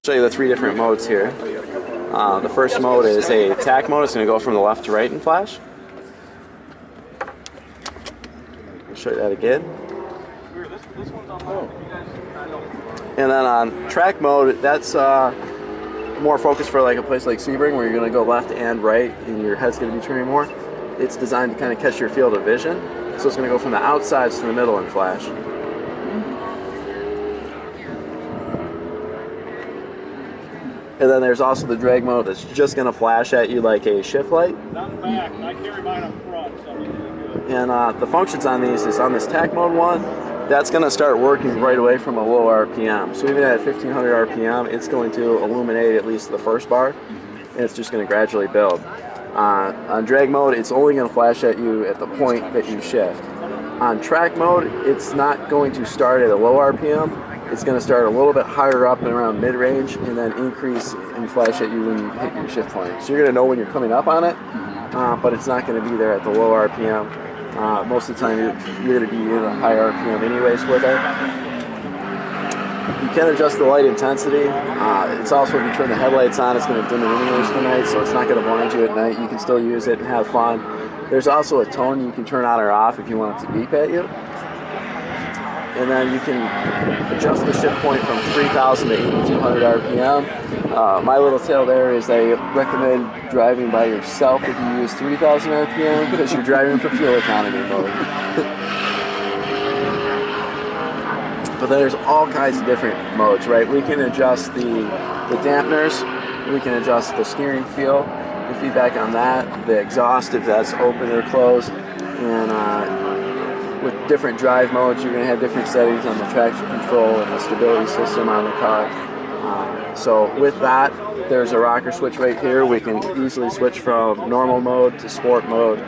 Show you the three different modes here. The first mode is a attack mode. It's going to go from the left to right in flash. I'll show you that again. And then on track mode, that's more focused for like a place like Sebring where you're going to go left and right and your head's going to be turning more. It's designed to kind of catch your field of vision. So it's going to go from the outsides to the middle in flash. And then there's also the drag mode that's just going to flash at you like a shift light. Down the back, and I carry mine up front, so really good. And the functions on these is on this tack mode one, that's going to start working right away from a low RPM. So even at 1500 RPM, it's going to illuminate at least the first bar, and it's just going to gradually build. On drag mode, it's only going to flash at you at the point that you shift. On track mode, it's not going to start at a low RPM. It's going to start a little bit higher up and around mid-range and then increase and flash at you when you hit your shift point. So you're going to know when you're coming up on it, but it's not going to be there at the low RPM. Most of the time you're going to be in a high RPM anyways with it. You can adjust the light intensity. It's also, if you turn the headlights on, it's going to dim it anyways for night, so it's not going to blind you at night. You can still use it and have fun. There's also a tone you can turn on or off if you want it to beep at you. And then you can adjust the shift point from 3,000 to 8,200 RPM. My little tale there is I recommend driving by yourself if you use 3,000 RPM because you're driving for fuel economy mode. But then there's all kinds of different modes, right? We can adjust the dampeners, we can adjust the steering feel, the feedback on that, the exhaust if that's open or closed, and with different drive modes, you're going to have different settings on the traction control and the stability system on the car. So with that, there's a rocker switch right here. We can easily switch from normal mode to sport mode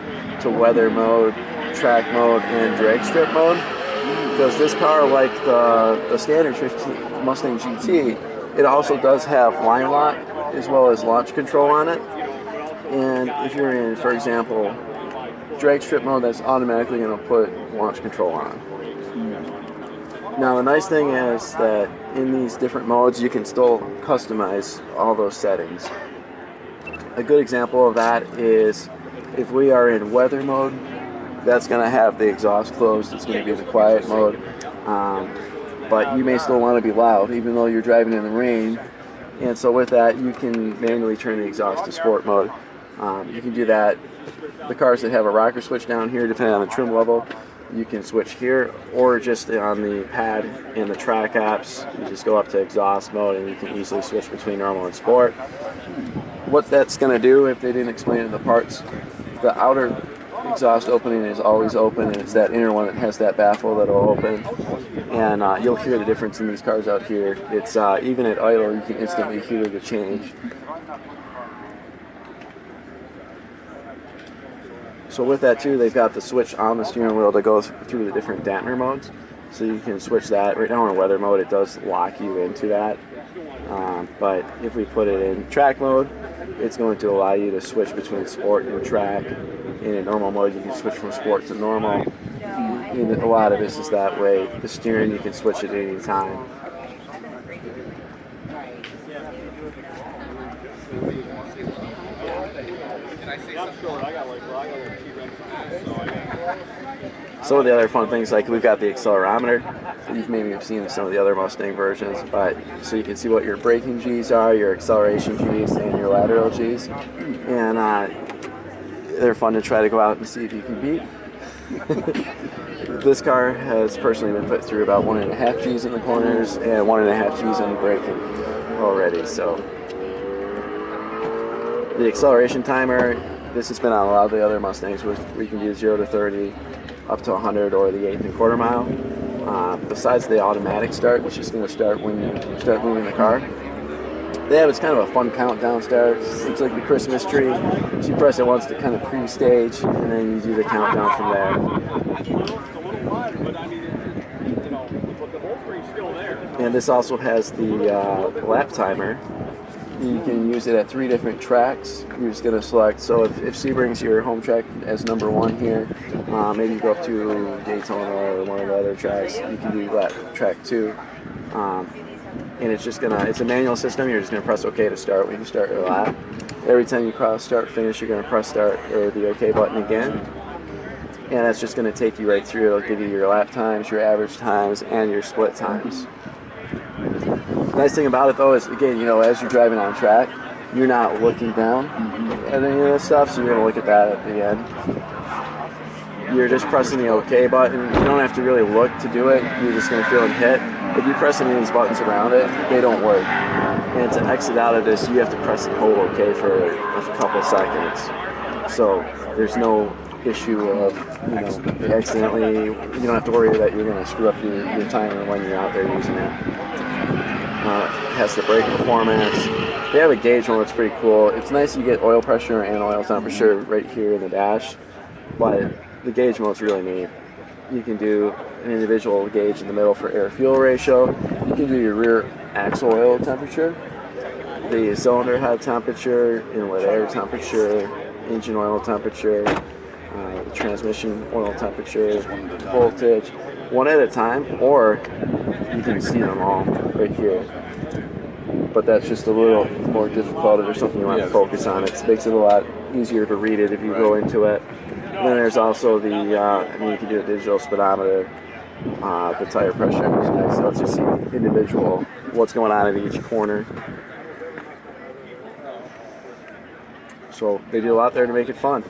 to weather mode, track mode, and drag strip mode. Because this car, like the standard Mustang GT, it also does have line lock as well as launch control on it. And if you're in, for example, drag strip mode, that's automatically going to put launch control on. Now the nice thing is that in these different modes you can still customize all those settings. A good example of that is if we are in weather mode, that's going to have the exhaust closed, it's going to be the quiet mode, but you may still want to be loud even though you're driving in the rain, and so with that you can manually turn the exhaust to sport mode. You can do that. The cars that have a rocker switch down here, depending on the trim level, you can switch here, or just on the pad in the track apps, you just go up to exhaust mode and you can easily switch between normal and sport. What that's going to do, if they didn't explain it in the parts, the outer exhaust opening is always open, and it's that inner one that has that baffle that will open. And you'll hear the difference in these cars out here. It's even at idle, you can instantly hear the change. So with that too, they've got the switch on the steering wheel to go through the different dampener modes. So you can switch that. Right now in weather mode, it does lock you into that. But if we put it in track mode, it's going to allow you to switch between sport and track. In normal mode, you can switch from sport to normal. And a lot of this is that way. The steering, you can switch at any time. Some of the other fun things, like we've got the accelerometer. You've maybe seen some of the other Mustang versions, but so you can see what your braking G's are, your acceleration G's, and your lateral G's. And they're fun to try to go out and see if you can beat. This car has personally been put through about 1.5 G's in the corners and 1.5 G's on the braking already. So the acceleration timer, this has been on a lot of the other Mustangs, where we can do 0 to 30, up to 100, or the 1/8 1/4 mile. Besides the automatic start, which is going to start when you start moving the car, they have, it's kind of a fun countdown start. It's like the Christmas tree. So you press it once to kind of pre-stage, and then you do the countdown from there. And this also has the lap timer. You can use it at 3 different tracks. You're just going to select, so if Sebring's your home track as number 1 here, maybe you go up to Daytona or one of the other tracks, you can do that track 2. and it's just gonna, it's a manual system. You're just gonna press OK to start when you start your lap. Every time you cross start finish, you're gonna press start or the OK button again, and that's just gonna take you right through. It'll give you your lap times, your average times, and your split times. The nice thing about it though is, again, you know, as you're driving on track, you're not looking down at any of this stuff, so you're gonna look at that at the end. You're just pressing the OK button. You don't have to really look to do it. You're just going to feel it hit. If you press any of these buttons around it, they don't work. And to exit out of this, you have to press the whole OK for a couple seconds. So there's no issue of, you know, accidentally, you don't have to worry that you're going to screw up your timer when you're out there using it. It has the brake performance. They have a gauge mode that's pretty cool. It's nice you get oil pressure and oil temperature right here in the dash, but the gauge mode's really neat. You can do an individual gauge in the middle for air-fuel ratio. You can do your rear axle oil temperature, the cylinder head temperature, inlet air temperature, engine oil temperature, the transmission oil temperature, voltage, one at a time, or you can see them all right here. But that's just a little more difficult if there's something you want to focus on. It makes it a lot easier to read it if you go into it. And then there's also the, I mean, you can do a digital speedometer, the tire pressure, which is nice. So let's just see individual, what's going on at each corner. So they do a lot there to make it fun.